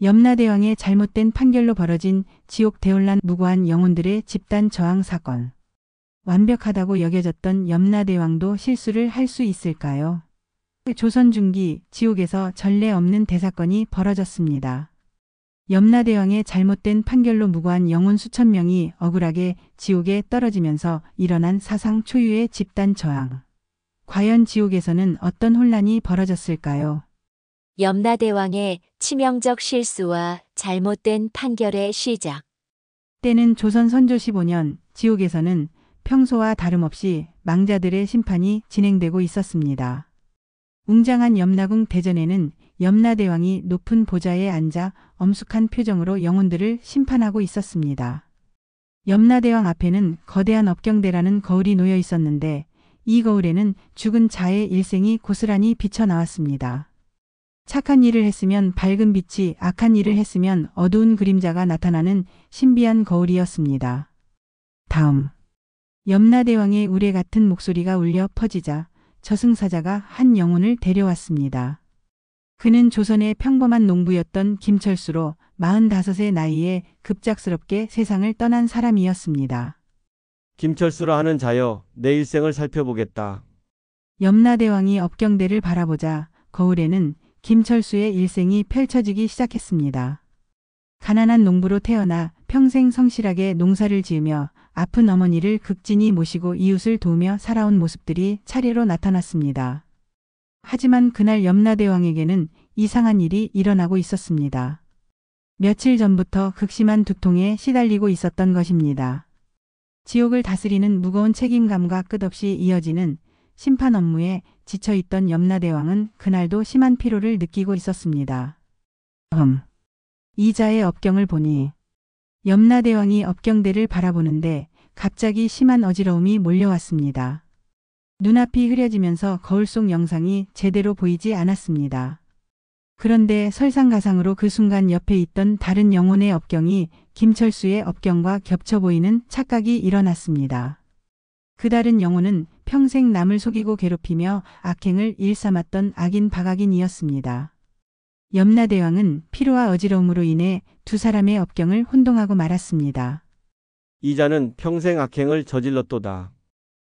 염라대왕의 잘못된 판결로 벌어진 지옥 대혼란 무고한 영혼들의 집단 저항 사건. 완벽하다고 여겨졌던 염라대왕도 실수를 할 수 있을까요? 조선 중기 지옥에서 전례 없는 대사건이 벌어졌습니다. 염라대왕의 잘못된 판결로 무고한 영혼 수천 명이 억울하게 지옥에 떨어지면서 일어난 사상 초유의 집단 저항. 과연 지옥에서는 어떤 혼란이 벌어졌을까요? 염라대왕의 치명적 실수와 잘못된 판결의 시작. 때는 조선 선조 15년 지옥에서는 평소와 다름없이 망자들의 심판이 진행되고 있었습니다. 웅장한 염라궁 대전에는 염라대왕이 높은 보좌에 앉아 엄숙한 표정으로 영혼들을 심판하고 있었습니다. 염라대왕 앞에는 거대한 업경대라는 거울이 놓여 있었는데 이 거울에는 죽은 자의 일생이 고스란히 비쳐 나왔습니다. 착한 일을 했으면 밝은 빛이, 악한 일을 했으면 어두운 그림자가 나타나는 신비한 거울이었습니다. 다음, 염라대왕의 우레 같은 목소리가 울려 퍼지자 저승사자가 한 영혼을 데려왔습니다. 그는 조선의 평범한 농부였던 김철수로 45의 나이에 급작스럽게 세상을 떠난 사람이었습니다. 김철수라 하는 자여, 내 일생을 살펴보겠다. 염라대왕이 업경대를 바라보자 거울에는 김철수의 일생이 펼쳐지기 시작했습니다. 가난한 농부로 태어나 평생 성실하게 농사를 지으며 아픈 어머니를 극진히 모시고 이웃을 도우며 살아온 모습들이 차례로 나타났습니다. 하지만 그날 염라대왕에게는 이상한 일이 일어나고 있었습니다. 며칠 전부터 극심한 두통에 시달리고 있었던 것입니다. 지옥을 다스리는 무거운 책임감과 끝없이 이어지는 심판 업무에 지쳐있던 염라대왕은 그날도 심한 피로를 느끼고 있었습니다. 이자의 업경을 보니 염라대왕이 업경대를 바라보는데 갑자기 심한 어지러움이 몰려왔습니다. 눈앞이 흐려지면서 거울 속 영상이 제대로 보이지 않았습니다. 그런데 설상가상으로 그 순간 옆에 있던 다른 영혼의 업경이 김철수의 업경과 겹쳐 보이는 착각이 일어났습니다. 그 다른 영혼은 평생 남을 속이고 괴롭히며 악행을 일삼았던 악인 박악인이었습니다. 염라대왕은 피로와 어지러움으로 인해 두 사람의 업경을 혼동하고 말았습니다. 이자는 평생 악행을 저질렀도다.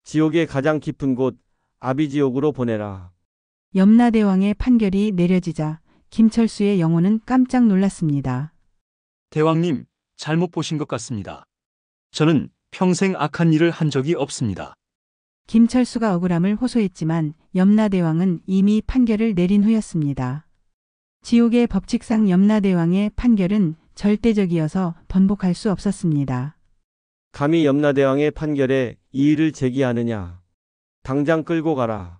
지옥의 가장 깊은 곳 아비지옥으로 보내라. 염라대왕의 판결이 내려지자 김철수의 영혼은 깜짝 놀랐습니다. 대왕님, 잘못 보신 것 같습니다. 저는 평생 악한 일을 한 적이 없습니다. 김철수가 억울함을 호소했지만 염라대왕은 이미 판결을 내린 후였습니다. 지옥의 법칙상 염라대왕의 판결은 절대적이어서 번복할 수 없었습니다. 감히 염라대왕의 판결에 이의를 제기하느냐. 당장 끌고 가라.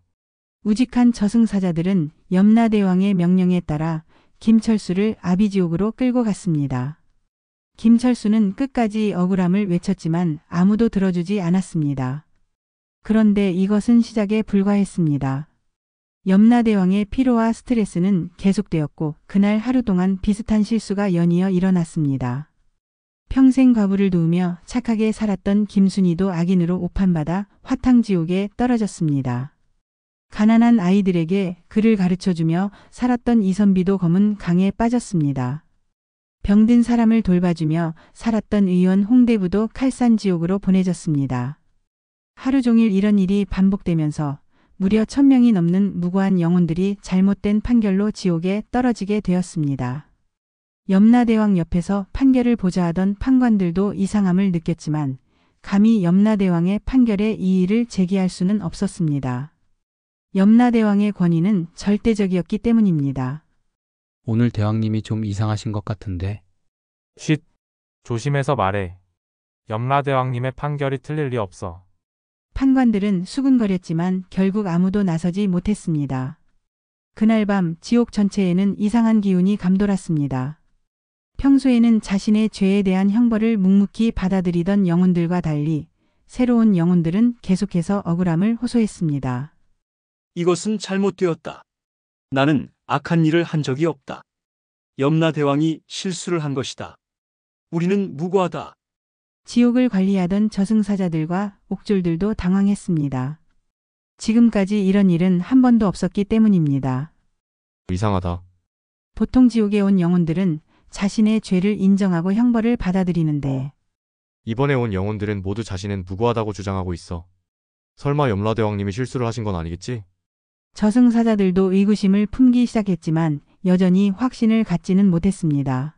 우직한 저승사자들은 염라대왕의 명령에 따라 김철수를 아비지옥으로 끌고 갔습니다. 김철수는 끝까지 억울함을 외쳤지만 아무도 들어주지 않았습니다. 그런데 이것은 시작에 불과했습니다. 염라대왕의 피로와 스트레스는 계속되었고 그날 하루 동안 비슷한 실수가 연이어 일어났습니다. 평생 과부를 도우며 착하게 살았던 김순이도 악인으로 오판받아 화탕지옥에 떨어졌습니다. 가난한 아이들에게 글을 가르쳐주며 살았던 이선비도 검은 강에 빠졌습니다. 병든 사람을 돌봐주며 살았던 의원 홍대부도 칼산지옥으로 보내졌습니다. 하루 종일 이런 일이 반복되면서 무려 1000명이 넘는 무고한 영혼들이 잘못된 판결로 지옥에 떨어지게 되었습니다. 염라대왕 옆에서 판결을 보좌하던 판관들도 이상함을 느꼈지만 감히 염라대왕의 판결에 이의를 제기할 수는 없었습니다. 염라대왕의 권위는 절대적이었기 때문입니다. 오늘 대왕님이 좀 이상하신 것 같은데. 쉿! 조심해서 말해. 염라대왕님의 판결이 틀릴 리 없어. 판관들은 수군거렸지만 결국 아무도 나서지 못했습니다. 그날 밤 지옥 전체에는 이상한 기운이 감돌았습니다. 평소에는 자신의 죄에 대한 형벌을 묵묵히 받아들이던 영혼들과 달리 새로운 영혼들은 계속해서 억울함을 호소했습니다. 이것은 잘못되었다. 나는 악한 일을 한 적이 없다. 염라대왕이 실수를 한 것이다. 우리는 무고하다. 지옥을 관리하던 저승사자들과 옥졸들도 당황했습니다. 지금까지 이런 일은 한 번도 없었기 때문입니다. 이상하다. 보통 지옥에 온 영혼들은 자신의 죄를 인정하고 형벌을 받아들이는데 이번에 온 영혼들은 모두 자신은 무고하다고 주장하고 있어. 설마 염라대왕님이 실수를 하신 건 아니겠지? 저승사자들도 의구심을 품기 시작했지만 여전히 확신을 갖지는 못했습니다.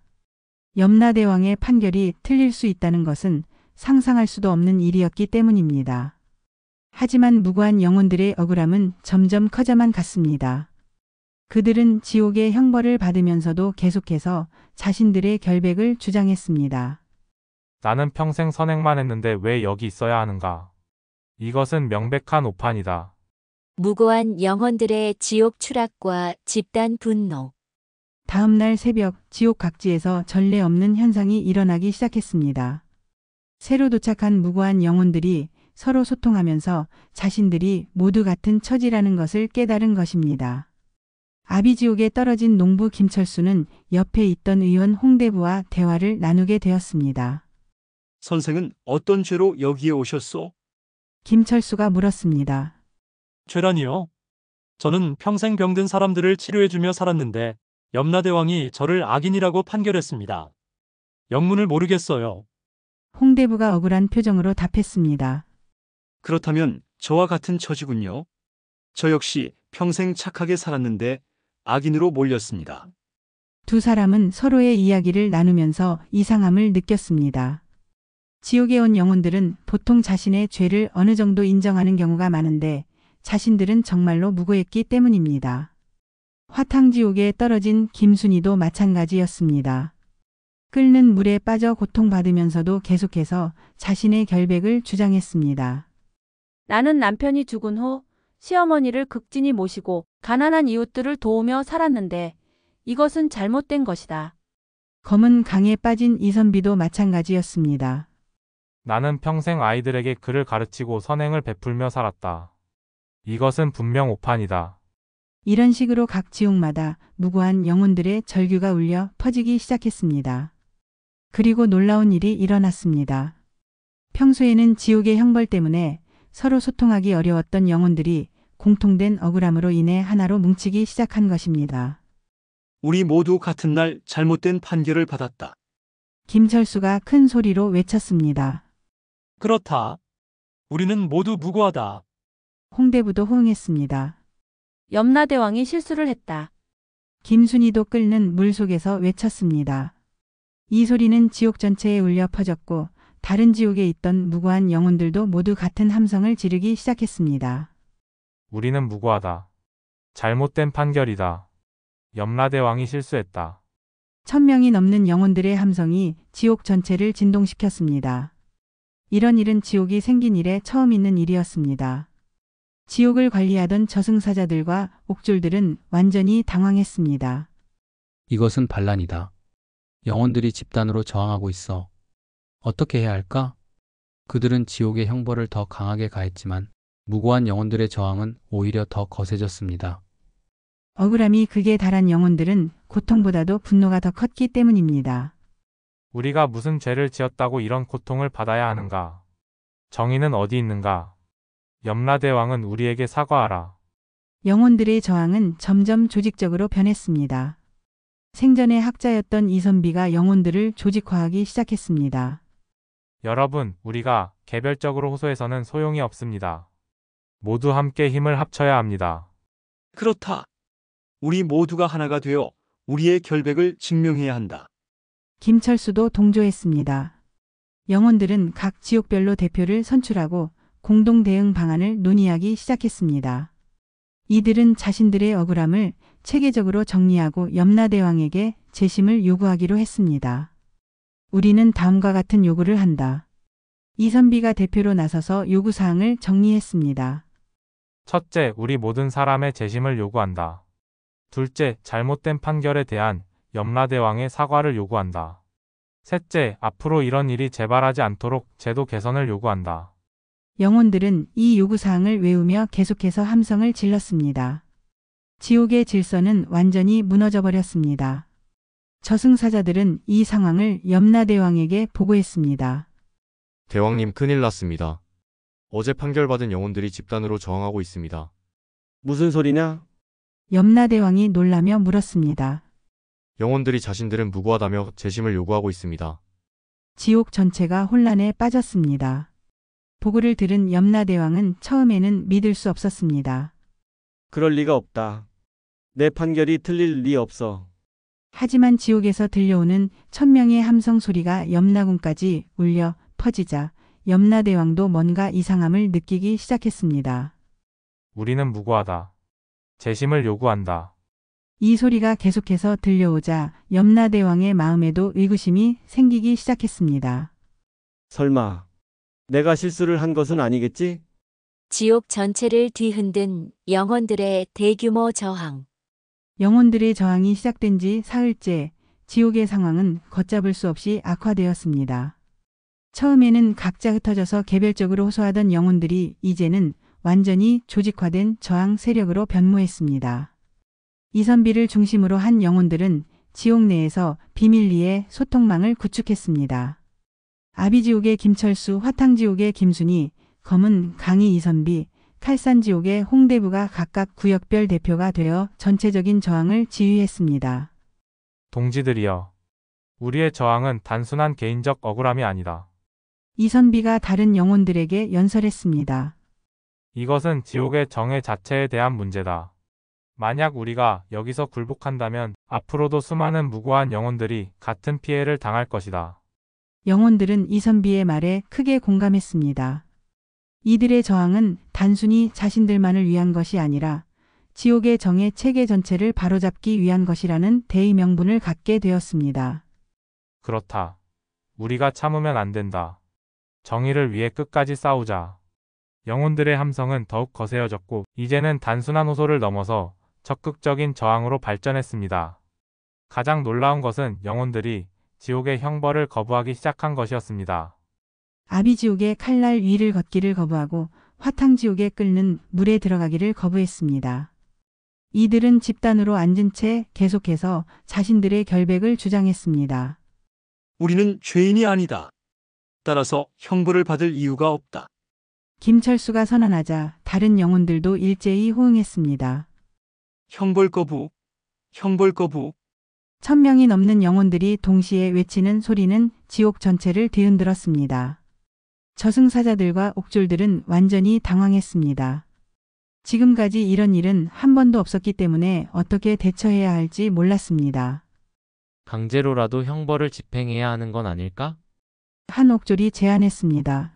염라대왕의 판결이 틀릴 수 있다는 것은 상상할 수도 없는 일이었기 때문입니다. 하지만 무고한 영혼들의 억울함은 점점 커져만 갔습니다. 그들은 지옥의 형벌을 받으면서도 계속해서 자신들의 결백을 주장했습니다. 나는 평생 선행만 했는데 왜 여기 있어야 하는가? 이것은 명백한 오판이다. 무고한 영혼들의 지옥 추락과 집단 분노. 다음 날 새벽 지옥 각지에서 전례 없는 현상이 일어나기 시작했습니다. 새로 도착한 무고한 영혼들이 서로 소통하면서 자신들이 모두 같은 처지라는 것을 깨달은 것입니다. 아비지옥에 떨어진 농부 김철수는 옆에 있던 의원 홍대부와 대화를 나누게 되었습니다. 선생은 어떤 죄로 여기에 오셨소? 김철수가 물었습니다. 죄라니요? 저는 평생 병든 사람들을 치료해주며 살았는데 염라대왕이 저를 악인이라고 판결했습니다. 영문을 모르겠어요. 홍대부가 억울한 표정으로 답했습니다. 그렇다면 저와 같은 처지군요. 저 역시 평생 착하게 살았는데 악인으로 몰렸습니다. 두 사람은 서로의 이야기를 나누면서 이상함을 느꼈습니다. 지옥에 온 영혼들은 보통 자신의 죄를 어느 정도 인정하는 경우가 많은데 자신들은 정말로 무고했기 때문입니다. 화탕지옥에 떨어진 김순이도 마찬가지였습니다. 끓는 물에 빠져 고통받으면서도 계속해서 자신의 결백을 주장했습니다. 나는 남편이 죽은 후 시어머니를 극진히 모시고 가난한 이웃들을 도우며 살았는데 이것은 잘못된 것이다. 검은 강에 빠진 이선비도 마찬가지였습니다. 나는 평생 아이들에게 글을 가르치고 선행을 베풀며 살았다. 이것은 분명 오판이다. 이런 식으로 각 지옥마다 무고한 영혼들의 절규가 울려 퍼지기 시작했습니다. 그리고 놀라운 일이 일어났습니다. 평소에는 지옥의 형벌 때문에 서로 소통하기 어려웠던 영혼들이 공통된 억울함으로 인해 하나로 뭉치기 시작한 것입니다. 우리 모두 같은 날 잘못된 판결을 받았다. 김철수가 큰 소리로 외쳤습니다. 그렇다. 우리는 모두 무고하다. 홍대부도 호응했습니다. 염라대왕이 실수를 했다. 김순이도 끓는 물 속에서 외쳤습니다. 이 소리는 지옥 전체에 울려 퍼졌고 다른 지옥에 있던 무고한 영혼들도 모두 같은 함성을 지르기 시작했습니다. 우리는 무고하다. 잘못된 판결이다. 염라대왕이 실수했다. 1000명이 넘는 영혼들의 함성이 지옥 전체를 진동시켰습니다. 이런 일은 지옥이 생긴 이래 처음 있는 일이었습니다. 지옥을 관리하던 저승사자들과 옥졸들은 완전히 당황했습니다. 이것은 반란이다. 영혼들이 집단으로 저항하고 있어. 어떻게 해야 할까? 그들은 지옥의 형벌을 더 강하게 가했지만 무고한 영혼들의 저항은 오히려 더 거세졌습니다. 억울함이 극에 달한 영혼들은 고통보다도 분노가 더 컸기 때문입니다. 우리가 무슨 죄를 지었다고 이런 고통을 받아야 하는가? 정의는 어디 있는가? 염라대왕은 우리에게 사과하라. 영혼들의 저항은 점점 조직적으로 변했습니다. 생전의 학자였던 이선비가 영혼들을 조직화하기 시작했습니다. 여러분, 우리가 개별적으로 호소해서는 소용이 없습니다. 모두 함께 힘을 합쳐야 합니다. 그렇다. 우리 모두가 하나가 되어 우리의 결백을 증명해야 한다. 김철수도 동조했습니다. 영혼들은 각 지옥별로 대표를 선출하고 공동 대응 방안을 논의하기 시작했습니다. 이들은 자신들의 억울함을 체계적으로 정리하고 염라대왕에게 재심을 요구하기로 했습니다. 우리는 다음과 같은 요구를 한다. 이선비가 대표로 나서서 요구사항을 정리했습니다. 첫째, 우리 모든 사람의 재심을 요구한다. 둘째, 잘못된 판결에 대한 염라대왕의 사과를 요구한다. 셋째, 앞으로 이런 일이 재발하지 않도록 제도 개선을 요구한다. 영혼들은 이 요구사항을 외우며 계속해서 함성을 질렀습니다. 지옥의 질서는 완전히 무너져 버렸습니다. 저승사자들은 이 상황을 염라대왕에게 보고했습니다. 대왕님 큰일 났습니다. 어제 판결받은 영혼들이 집단으로 저항하고 있습니다. 무슨 소리냐? 염라대왕이 놀라며 물었습니다. 영혼들이 자신들은 무고하다며 재심을 요구하고 있습니다. 지옥 전체가 혼란에 빠졌습니다. 보고를 들은 염라대왕은 처음에는 믿을 수 없었습니다. 그럴 리가 없다. 내 판결이 틀릴 리 없어. 하지만 지옥에서 들려오는 천명의 함성 소리가 염라궁까지 울려 퍼지자 염라대왕도 뭔가 이상함을 느끼기 시작했습니다. 우리는 무고하다. 재심을 요구한다. 이 소리가 계속해서 들려오자 염라대왕의 마음에도 의구심이 생기기 시작했습니다. 설마 내가 실수를 한 것은 아니겠지? 지옥 전체를 뒤흔든 영혼들의 대규모 저항. 영혼들의 저항이 시작된 지 사흘째 지옥의 상황은 걷잡을 수 없이 악화되었습니다. 처음에는 각자 흩어져서 개별적으로 호소하던 영혼들이 이제는 완전히 조직화된 저항 세력으로 변모했습니다. 이선비를 중심으로 한 영혼들은 지옥 내에서 비밀리에 소통망을 구축했습니다. 아비지옥의 김철수, 화탕지옥의 김순희, 검은 강희 이선비, 칼산지옥의 홍대부가 각각 구역별 대표가 되어 전체적인 저항을 지휘했습니다. 동지들이여. 우리의 저항은 단순한 개인적 억울함이 아니다. 이선비가 다른 영혼들에게 연설했습니다. 이것은 지옥의 정의 자체에 대한 문제다. 만약 우리가 여기서 굴복한다면 앞으로도 수많은 무고한 영혼들이 같은 피해를 당할 것이다. 영혼들은 이선비의 말에 크게 공감했습니다. 이들의 저항은 단순히 자신들만을 위한 것이 아니라 지옥의 정의 체계 전체를 바로잡기 위한 것이라는 대의 명분을 갖게 되었습니다. 그렇다. 우리가 참으면 안 된다. 정의를 위해 끝까지 싸우자. 영혼들의 함성은 더욱 거세어졌고 이제는 단순한 호소를 넘어서 적극적인 저항으로 발전했습니다. 가장 놀라운 것은 영혼들이 지옥의 형벌을 거부하기 시작한 것이었습니다. 아비지옥의 칼날 위를 걷기를 거부하고 화탕지옥에 끓는 물에 들어가기를 거부했습니다. 이들은 집단으로 앉은 채 계속해서 자신들의 결백을 주장했습니다. 우리는 죄인이 아니다. 따라서 형벌을 받을 이유가 없다. 김철수가 선언하자 다른 영혼들도 일제히 호응했습니다. 형벌 거부, 형벌 거부. 1000명이 넘는 영혼들이 동시에 외치는 소리는 지옥 전체를 뒤흔들었습니다. 저승사자들과 옥졸들은 완전히 당황했습니다. 지금까지 이런 일은 한 번도 없었기 때문에 어떻게 대처해야 할지 몰랐습니다. 강제로라도 형벌을 집행해야 하는 건 아닐까? 한 옥졸이 제안했습니다.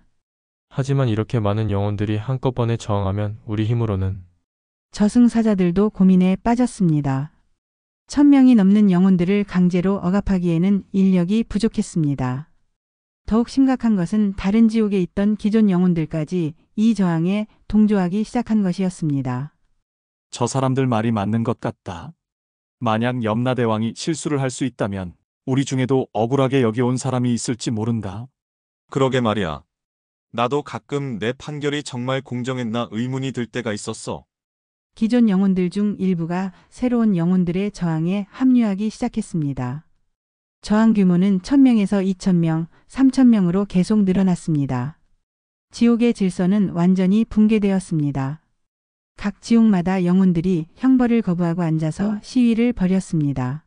하지만 이렇게 많은 영혼들이 한꺼번에 저항하면 우리 힘으로는. 저승사자들도 고민에 빠졌습니다. 1000명이 넘는 영혼들을 강제로 억압하기에는 인력이 부족했습니다. 더욱 심각한 것은 다른 지옥에 있던 기존 영혼들까지 이 저항에 동조하기 시작한 것이었습니다. 저 사람들 말이 맞는 것 같다. 만약 염라대왕이 실수를 할 수 있다면 우리 중에도 억울하게 여겨온 사람이 있을지 모른다. 그러게 말이야. 나도 가끔 내 판결이 정말 공정했나 의문이 들 때가 있었어. 기존 영혼들 중 일부가 새로운 영혼들의 저항에 합류하기 시작했습니다. 저항 규모는 1000명에서 2000명, 3000명으로 계속 늘어났습니다. 지옥의 질서는 완전히 붕괴되었습니다. 각 지옥마다 영혼들이 형벌을 거부하고 앉아서 시위를 벌였습니다.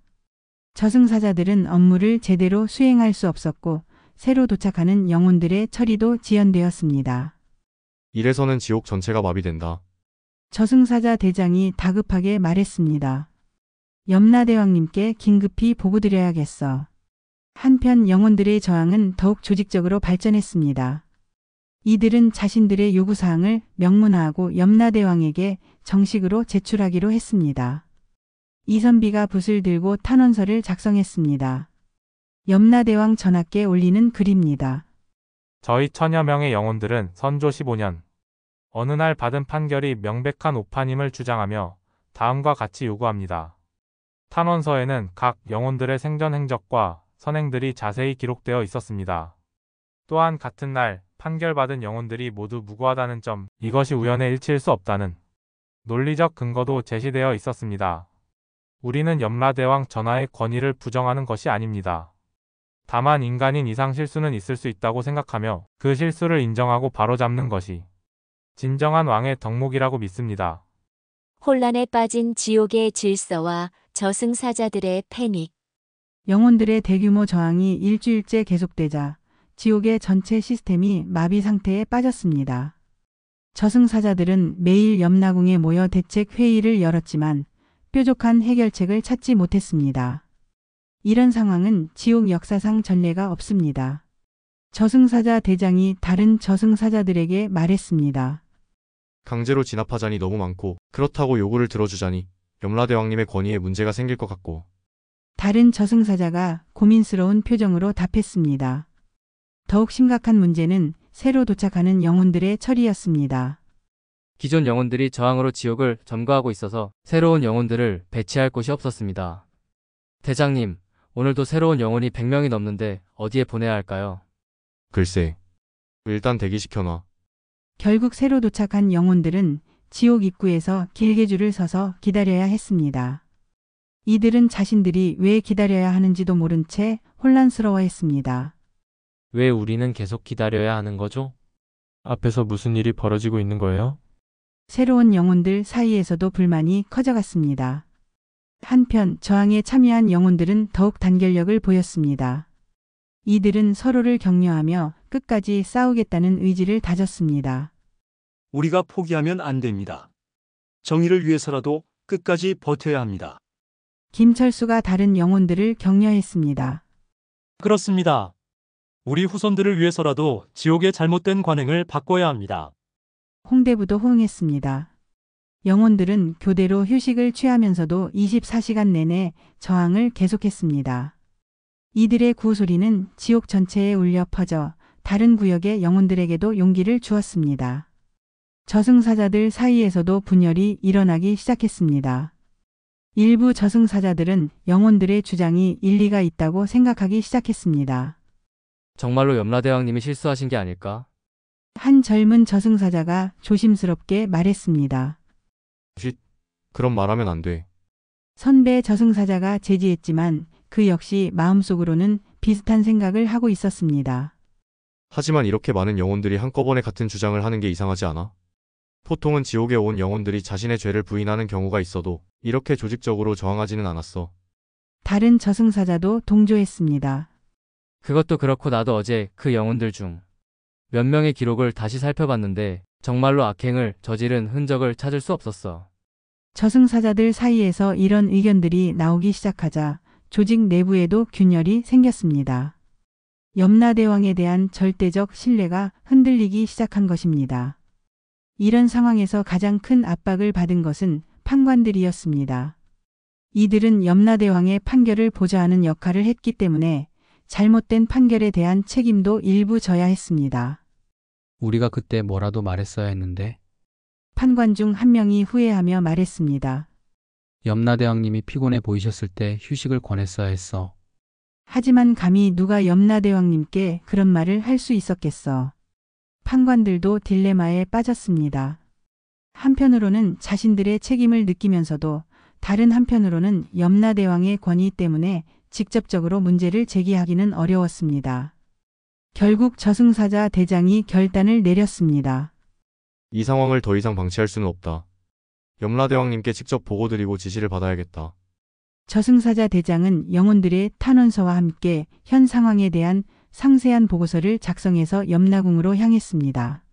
저승사자들은 업무를 제대로 수행할 수 없었고 새로 도착하는 영혼들의 처리도 지연되었습니다. 이래서는 지옥 전체가 마비된다. 저승사자 대장이 다급하게 말했습니다. 염라대왕님께 긴급히 보고드려야겠어. 한편 영혼들의 저항은 더욱 조직적으로 발전했습니다. 이들은 자신들의 요구사항을 명문화하고 염라대왕에게 정식으로 제출하기로 했습니다. 이선비가 붓을 들고 탄원서를 작성했습니다. 염라대왕 전하께 올리는 글입니다. 저희 1000여 명의 영혼들은 선조 15년 어느 날 받은 판결이 명백한 오판임을 주장하며 다음과 같이 요구합니다. 탄원서에는 각 영혼들의 생전 행적과 선행들이 자세히 기록되어 있었습니다. 또한 같은 날 판결받은 영혼들이 모두 무고하다는 점, 이것이 우연의 일치일 수 없다는 논리적 근거도 제시되어 있었습니다. 우리는 염라대왕 전하의 권위를 부정하는 것이 아닙니다. 다만 인간인 이상 실수는 있을 수 있다고 생각하며 그 실수를 인정하고 바로잡는 것이 진정한 왕의 덕목이라고 믿습니다. 혼란에 빠진 지옥의 질서와 저승사자들의 패닉. 영혼들의 대규모 저항이 일주일째 계속되자 지옥의 전체 시스템이 마비 상태에 빠졌습니다. 저승사자들은 매일 염라궁에 모여 대책 회의를 열었지만 뾰족한 해결책을 찾지 못했습니다. 이런 상황은 지옥 역사상 전례가 없습니다. 저승사자 대장이 다른 저승사자들에게 말했습니다. 강제로 진압하자니 너무 많고 그렇다고 요구를 들어주자니 염라대왕님의 권위에 문제가 생길 것 같고. 다른 저승사자가 고민스러운 표정으로 답했습니다. 더욱 심각한 문제는 새로 도착하는 영혼들의 처리였습니다. 기존 영혼들이 저항으로 지옥을 점거하고 있어서 새로운 영혼들을 배치할 곳이 없었습니다. 대장님, 오늘도 새로운 영혼이 100명이 넘는데 어디에 보내야 할까요? 글쎄, 일단 대기시켜놔. 결국 새로 도착한 영혼들은 지옥 입구에서 길게 줄을 서서 기다려야 했습니다. 이들은 자신들이 왜 기다려야 하는지도 모른 채 혼란스러워했습니다. 왜 우리는 계속 기다려야 하는 거죠? 앞에서 무슨 일이 벌어지고 있는 거예요? 새로운 영혼들 사이에서도 불만이 커져갔습니다. 한편 저항에 참여한 영혼들은 더욱 단결력을 보였습니다. 이들은 서로를 격려하며 끝까지 싸우겠다는 의지를 다졌습니다. 우리가 포기하면 안 됩니다. 정의를 위해서라도 끝까지 버텨야 합니다. 김철수가 다른 영혼들을 격려했습니다. 그렇습니다. 우리 후손들을 위해서라도 지옥의 잘못된 관행을 바꿔야 합니다. 홍대부도 호응했습니다. 영혼들은 교대로 휴식을 취하면서도 24시간 내내 저항을 계속했습니다. 이들의 구호소리는 지옥 전체에 울려 퍼져 다른 구역의 영혼들에게도 용기를 주었습니다. 저승사자들 사이에서도 분열이 일어나기 시작했습니다. 일부 저승사자들은 영혼들의 주장이 일리가 있다고 생각하기 시작했습니다. 정말로 염라대왕님이 실수하신 게 아닐까? 한 젊은 저승사자가 조심스럽게 말했습니다. 쉿, 그런 말하면 안 돼. 선배 저승사자가 제지했지만 그 역시 마음속으로는 비슷한 생각을 하고 있었습니다. 하지만 이렇게 많은 영혼들이 한꺼번에 같은 주장을 하는 게 이상하지 않아? 보통은 지옥에 온 영혼들이 자신의 죄를 부인하는 경우가 있어도 이렇게 조직적으로 저항하지는 않았어. 다른 저승사자도 동조했습니다. 그것도 그렇고 나도 어제 그 영혼들 중 몇 명의 기록을 다시 살펴봤는데 정말로 악행을 저지른 흔적을 찾을 수 없었어. 저승사자들 사이에서 이런 의견들이 나오기 시작하자 조직 내부에도 균열이 생겼습니다. 염라대왕에 대한 절대적 신뢰가 흔들리기 시작한 것입니다. 이런 상황에서 가장 큰 압박을 받은 것은 판관들이었습니다. 이들은 염라대왕의 판결을 보좌하는 역할을 했기 때문에 잘못된 판결에 대한 책임도 일부 져야 했습니다. 우리가 그때 뭐라도 말했어야 했는데. 판관 중 한 명이 후회하며 말했습니다. 염라대왕님이 피곤해 보이셨을 때 휴식을 권했어야 했어. 하지만 감히 누가 염라대왕님께 그런 말을 할 수 있었겠어. 판관들도 딜레마에 빠졌습니다. 한편으로는 자신들의 책임을 느끼면서도 다른 한편으로는 염라대왕의 권위 때문에 직접적으로 문제를 제기하기는 어려웠습니다. 결국 저승사자 대장이 결단을 내렸습니다. 이 상황을 더 이상 방치할 수는 없다. 염라대왕님께 직접 보고드리고 지시를 받아야겠다. 저승사자 대장은 영혼들의 탄원서와 함께 현 상황에 대한 상세한 보고서를 작성해서 염라궁으로 향했습니다.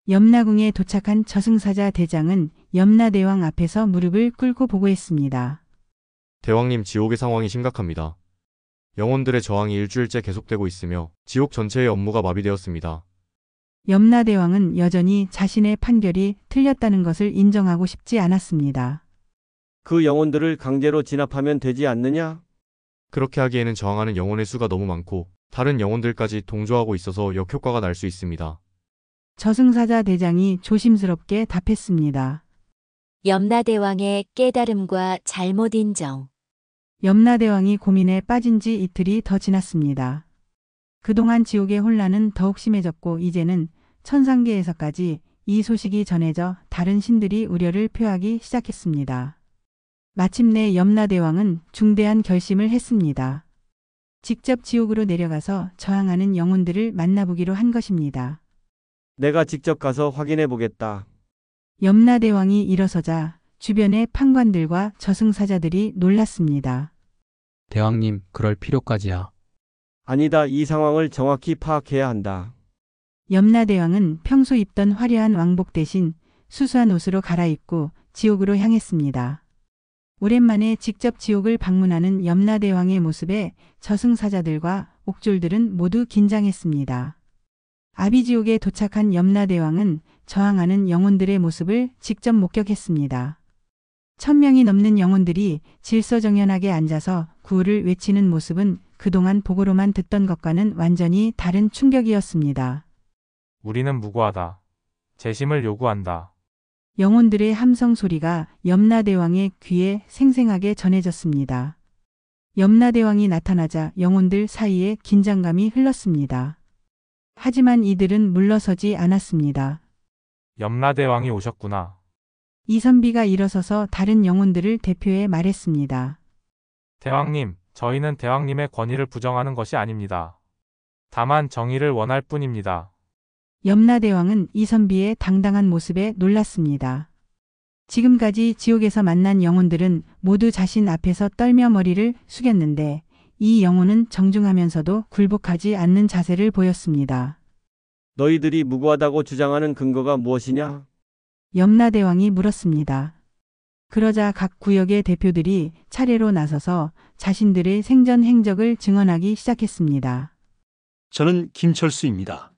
염라궁에 도착한 저승사자 대장은 염라대왕 앞에서 무릎을 꿇고 보고했습니다. 대왕님, 지옥의 상황이 심각합니다. 영혼들의 저항이 일주일째 계속되고 있으며 지옥 전체의 업무가 마비되었습니다. 염라대왕은 여전히 자신의 판결이 틀렸다는 것을 인정하고 싶지 않았습니다. 그 영혼들을 강제로 진압하면 되지 않느냐? 그렇게 하기에는 저항하는 영혼의 수가 너무 많고 다른 영혼들까지 동조하고 있어서 역효과가 날 수 있습니다. 저승사자 대장이 조심스럽게 답했습니다. 염라대왕의 깨달음과 잘못 인정. 염라대왕이 고민에 빠진 지 이틀이 더 지났습니다. 그동안 지옥의 혼란은 더욱 심해졌고 이제는 천상계에서까지 이 소식이 전해져 다른 신들이 우려를 표하기 시작했습니다. 마침내 염라대왕은 중대한 결심을 했습니다. 직접 지옥으로 내려가서 저항하는 영혼들을 만나보기로 한 것입니다. 내가 직접 가서 확인해 보겠다. 염라대왕이 일어서자 주변의 판관들과 저승사자들이 놀랐습니다. 대왕님, 그럴 필요까지야. 아니다. 이 상황을 정확히 파악해야 한다. 염라대왕은 평소 입던 화려한 왕복 대신 수수한 옷으로 갈아입고 지옥으로 향했습니다. 오랜만에 직접 지옥을 방문하는 염라대왕의 모습에 저승사자들과 옥졸들은 모두 긴장했습니다. 아비지옥에 도착한 염라대왕은 저항하는 영혼들의 모습을 직접 목격했습니다. 1000명이 넘는 영혼들이 질서정연하게 앉아서 구호를 외치는 모습은 그동안 보고로만 듣던 것과는 완전히 다른 충격이었습니다. 우리는 무고하다. 재심을 요구한다. 영혼들의 함성 소리가 염라대왕의 귀에 생생하게 전해졌습니다. 염라대왕이 나타나자 영혼들 사이에 긴장감이 흘렀습니다. 하지만 이들은 물러서지 않았습니다. 염라대왕이 오셨구나. 이선비가 일어서서 다른 영혼들을 대표해 말했습니다. 대왕님, 저희는 대왕님의 권위를 부정하는 것이 아닙니다. 다만 정의를 원할 뿐입니다. 염라대왕은 이선비의 당당한 모습에 놀랐습니다. 지금까지 지옥에서 만난 영혼들은 모두 자신 앞에서 떨며 머리를 숙였는데 이 영혼은 정중하면서도 굴복하지 않는 자세를 보였습니다. 너희들이 무고하다고 주장하는 근거가 무엇이냐? 염라대왕이 물었습니다. 그러자 각 구역의 대표들이 차례로 나서서 자신들의 생전 행적을 증언하기 시작했습니다. 저는 김철수입니다.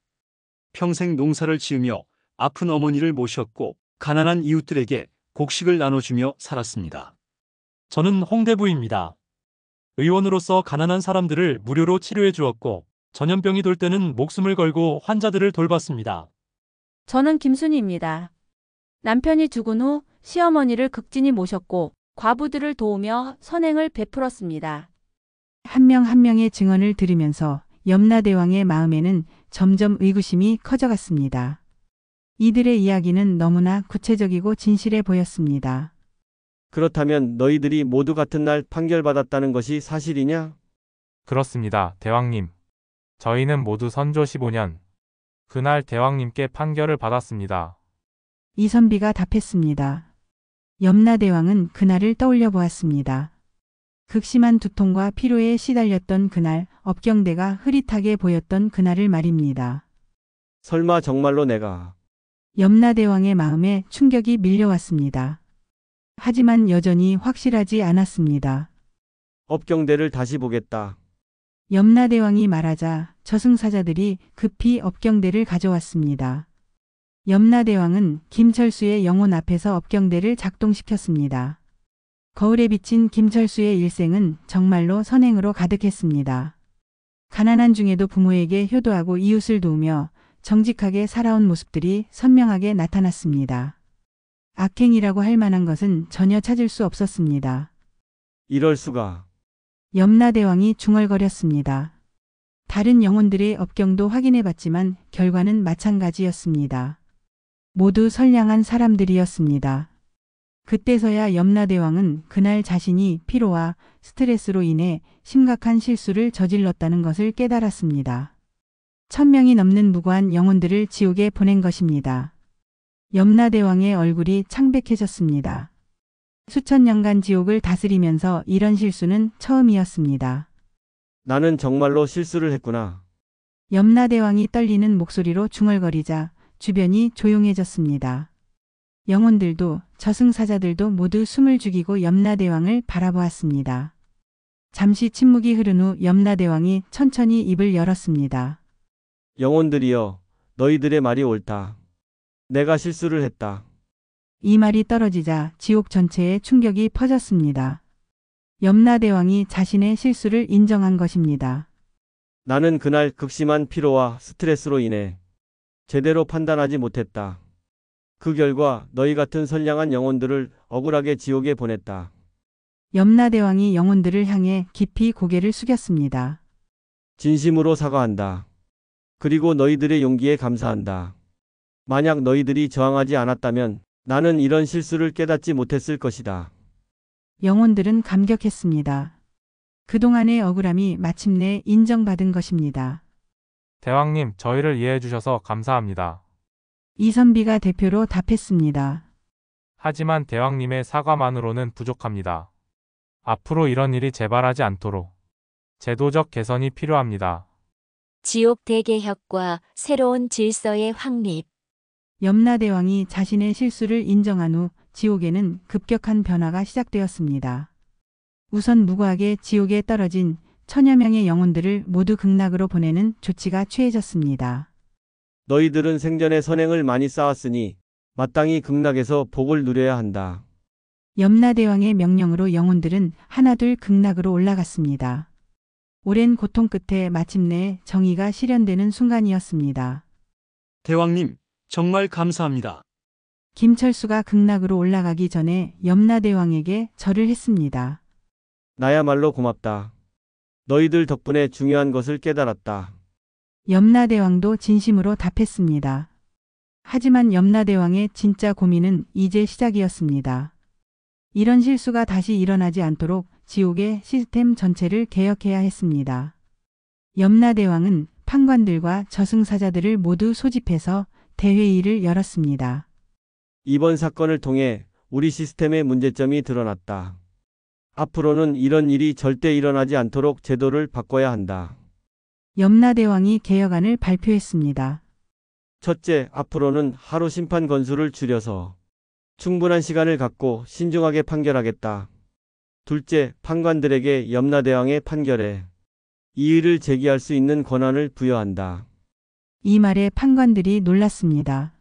평생 농사를 지으며 아픈 어머니를 모셨고 가난한 이웃들에게 곡식을 나눠주며 살았습니다. 저는 홍대부입니다. 의원으로서 가난한 사람들을 무료로 치료해 주었고 전염병이 돌 때는 목숨을 걸고 환자들을 돌봤습니다. 저는 김순희입니다. 남편이 죽은 후 시어머니를 극진히 모셨고 과부들을 도우며 선행을 베풀었습니다. 한 명 한 명의 증언을 들으면서 염라대왕의 마음에는 점점 의구심이 커져갔습니다. 이들의 이야기는 너무나 구체적이고 진실해 보였습니다. 그렇다면 너희들이 모두 같은 날 판결받았다는 것이 사실이냐? 그렇습니다, 대왕님. 저희는 모두 선조 15년 그날 대왕님께 판결을 받았습니다. 이선비가 답했습니다. 염라대왕은 그날을 떠올려 보았습니다. 극심한 두통과 피로에 시달렸던 그날, 업경대가 흐릿하게 보였던 그날을 말입니다. 설마 정말로 내가... 염라대왕의 마음에 충격이 밀려왔습니다. 하지만 여전히 확실하지 않았습니다. 업경대를 다시 보겠다. 염라대왕이 말하자 저승사자들이 급히 업경대를 가져왔습니다. 염라대왕은 김철수의 영혼 앞에서 업경대를 작동시켰습니다. 거울에 비친 김철수의 일생은 정말로 선행으로 가득했습니다. 가난한 중에도 부모에게 효도하고 이웃을 도우며 정직하게 살아온 모습들이 선명하게 나타났습니다. 악행이라고 할 만한 것은 전혀 찾을 수 없었습니다. 이럴 수가. 염라대왕이 중얼거렸습니다. 다른 영혼들의 업경도 확인해봤지만 결과는 마찬가지였습니다. 모두 선량한 사람들이었습니다. 그때서야 염라대왕은 그날 자신이 피로와 스트레스로 인해 심각한 실수를 저질렀다는 것을 깨달았습니다. 1000명이 넘는 무고한 영혼들을 지옥에 보낸 것입니다. 염라대왕의 얼굴이 창백해졌습니다. 수천 년간 지옥을 다스리면서 이런 실수는 처음이었습니다. 나는 정말로 실수를 했구나. 염라대왕이 떨리는 목소리로 중얼거리자 주변이 조용해졌습니다. 영혼들도 저승사자들도 모두 숨을 죽이고 염라대왕을 바라보았습니다. 잠시 침묵이 흐른 후 염라대왕이 천천히 입을 열었습니다. 영혼들이여, 너희들의 말이 옳다. 내가 실수를 했다. 이 말이 떨어지자 지옥 전체에 충격이 퍼졌습니다. 염라대왕이 자신의 실수를 인정한 것입니다. 나는 그날 극심한 피로와 스트레스로 인해 제대로 판단하지 못했다. 그 결과 너희 같은 선량한 영혼들을 억울하게 지옥에 보냈다. 염라대왕이 영혼들을 향해 깊이 고개를 숙였습니다. 진심으로 사과한다. 그리고 너희들의 용기에 감사한다. 만약 너희들이 저항하지 않았다면 나는 이런 실수를 깨닫지 못했을 것이다. 영혼들은 감격했습니다. 그동안의 억울함이 마침내 인정받은 것입니다. 대왕님, 저희를 이해해 주셔서 감사합니다. 이선비가 대표로 답했습니다. 하지만 대왕님의 사과만으로는 부족합니다. 앞으로 이런 일이 재발하지 않도록 제도적 개선이 필요합니다. 지옥 대개혁과 새로운 질서의 확립. 염라대왕이 자신의 실수를 인정한 후 지옥에는 급격한 변화가 시작되었습니다. 우선 무고하게 지옥에 떨어진 천여 명의 영혼들을 모두 극락으로 보내는 조치가 취해졌습니다. 너희들은 생전에 선행을 많이 쌓았으니 마땅히 극락에서 복을 누려야 한다. 염라대왕의 명령으로 영혼들은 하나둘 극락으로 올라갔습니다. 오랜 고통 끝에 마침내 정의가 실현되는 순간이었습니다. 대왕님, 정말 감사합니다. 김철수가 극락으로 올라가기 전에 염라대왕에게 절을 했습니다. 나야말로 고맙다. 너희들 덕분에 중요한 것을 깨달았다. 염라대왕도 진심으로 답했습니다. 하지만 염라대왕의 진짜 고민은 이제 시작이었습니다. 이런 실수가 다시 일어나지 않도록 지옥의 시스템 전체를 개혁해야 했습니다. 염라대왕은 판관들과 저승사자들을 모두 소집해서 대회의를 열었습니다. 이번 사건을 통해 우리 시스템의 문제점이 드러났다. 앞으로는 이런 일이 절대 일어나지 않도록 제도를 바꿔야 한다. 염라대왕이 개혁안을 발표했습니다. 첫째, 앞으로는 하루 심판 건수를 줄여서 충분한 시간을 갖고 신중하게 판결하겠다. 둘째, 판관들에게 염라대왕의 판결에 이의를 제기할 수 있는 권한을 부여한다. 이 말에 판관들이 놀랐습니다.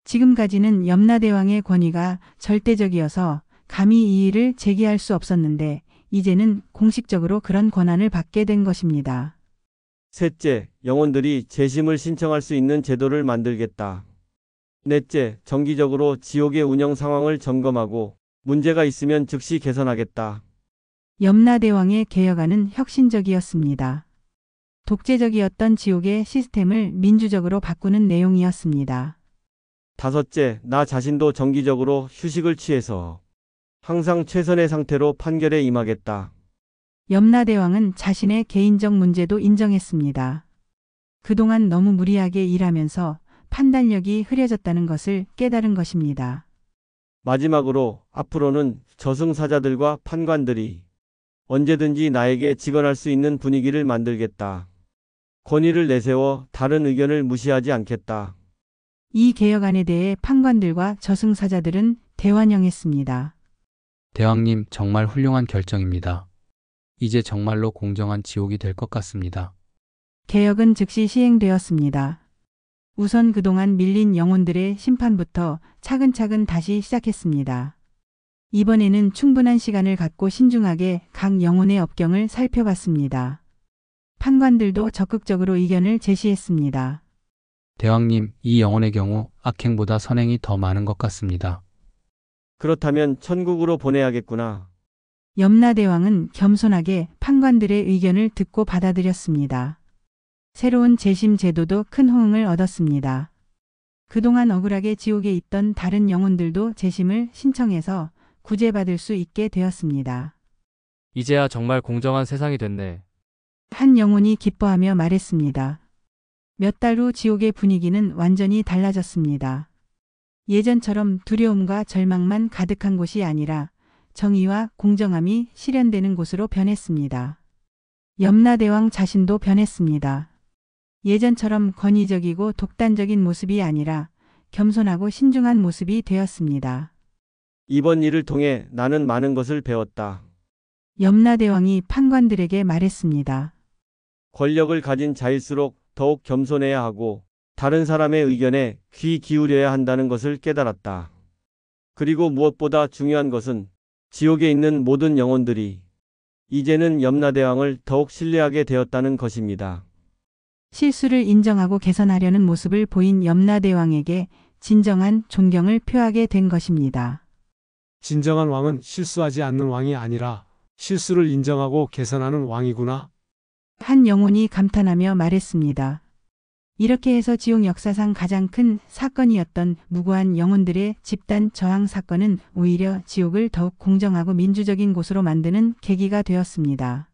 지금까지는 염라대왕의 권위가 절대적이어서 감히 이의를 제기할 수 없었는데 이제는 공식적으로 그런 권한을 받게 된 것입니다. 셋째, 영혼들이 재심을 신청할 수 있는 제도를 만들겠다. 넷째, 정기적으로 지옥의 운영 상황을 점검하고 문제가 있으면 즉시 개선하겠다. 염라대왕의 개혁안은 혁신적이었습니다. 독재적이었던 지옥의 시스템을 민주적으로 바꾸는 내용이었습니다. 다섯째, 나 자신도 정기적으로 휴식을 취해서 항상 최선의 상태로 판결에 임하겠다. 염라대왕은 자신의 개인적 문제도 인정했습니다. 그동안 너무 무리하게 일하면서 판단력이 흐려졌다는 것을 깨달은 것입니다. 마지막으로 앞으로는 저승사자들과 판관들이 언제든지 나에게 직언할 수 있는 분위기를 만들겠다. 권위를 내세워 다른 의견을 무시하지 않겠다. 이 개혁안에 대해 판관들과 저승사자들은 대환영했습니다. 대왕님, 정말 훌륭한 결정입니다. 이제 정말로 공정한 지옥이 될 것 같습니다. 개혁은 즉시 시행되었습니다. 우선 그동안 밀린 영혼들의 심판부터 차근차근 다시 시작했습니다. 이번에는 충분한 시간을 갖고 신중하게 각 영혼의 업경을 살펴봤습니다. 판관들도 적극적으로 의견을 제시했습니다. 대왕님, 이 영혼의 경우 악행보다 선행이 더 많은 것 같습니다. 그렇다면 천국으로 보내야겠구나. 염라대왕은 겸손하게 판관들의 의견을 듣고 받아들였습니다. 새로운 재심 제도도 큰 호응을 얻었습니다. 그동안 억울하게 지옥에 있던 다른 영혼들도 재심을 신청해서 구제받을 수 있게 되었습니다. 이제야 정말 공정한 세상이 됐네. 한 영혼이 기뻐하며 말했습니다. 몇 달 후 지옥의 분위기는 완전히 달라졌습니다. 예전처럼 두려움과 절망만 가득한 곳이 아니라 정의와 공정함이 실현되는 곳으로 변했습니다. 염라대왕 자신도 변했습니다. 예전처럼 권위적이고 독단적인 모습이 아니라 겸손하고 신중한 모습이 되었습니다. 이번 일을 통해 나는 많은 것을 배웠다. 염라대왕이 판관들에게 말했습니다. 권력을 가진 자일수록 더욱 겸손해야 하고 다른 사람의 의견에 귀 기울여야 한다는 것을 깨달았다. 그리고 무엇보다 중요한 것은 지옥에 있는 모든 영혼들이 이제는 염라대왕을 더욱 신뢰하게 되었다는 것입니다. 실수를 인정하고 개선하려는 모습을 보인 염라대왕에게 진정한 존경을 표하게 된 것입니다. 진정한 왕은 실수하지 않는 왕이 아니라 실수를 인정하고 개선하는 왕이구나. 한 영혼이 감탄하며 말했습니다. 이렇게 해서 지옥 역사상 가장 큰 사건이었던 무고한 영혼들의 집단 저항 사건은 오히려 지옥을 더욱 공정하고 민주적인 곳으로 만드는 계기가 되었습니다.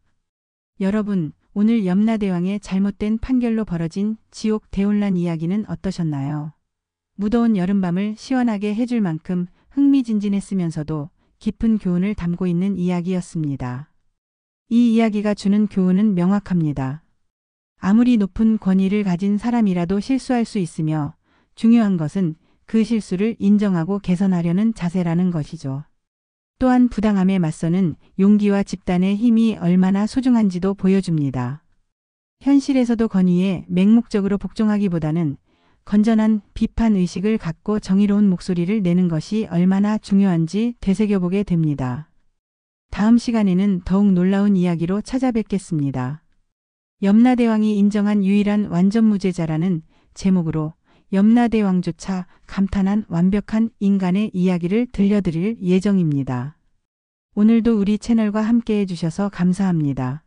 여러분, 오늘 염라대왕의 잘못된 판결로 벌어진 지옥 대혼란 이야기는 어떠셨나요? 무더운 여름밤을 시원하게 해줄 만큼 흥미진진했으면서도 깊은 교훈을 담고 있는 이야기였습니다. 이 이야기가 주는 교훈은 명확합니다. 아무리 높은 권위를 가진 사람이라도 실수할 수 있으며 중요한 것은 그 실수를 인정하고 개선하려는 자세라는 것이죠. 또한 부당함에 맞서는 용기와 집단의 힘이 얼마나 소중한지도 보여줍니다. 현실에서도 권위에 맹목적으로 복종하기보다는 건전한 비판 의식을 갖고 정의로운 목소리를 내는 것이 얼마나 중요한지 되새겨보게 됩니다. 다음 시간에는 더욱 놀라운 이야기로 찾아뵙겠습니다. 염라대왕이 인정한 유일한 완전무죄자라는 제목으로 염라대왕조차 감탄한 완벽한 인간의 이야기를 들려드릴 예정입니다. 오늘도 우리 채널과 함께 해주셔서 감사합니다.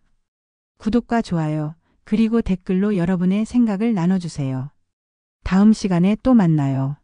구독과 좋아요, 그리고 댓글로 여러분의 생각을 나눠주세요. 다음 시간에 또 만나요.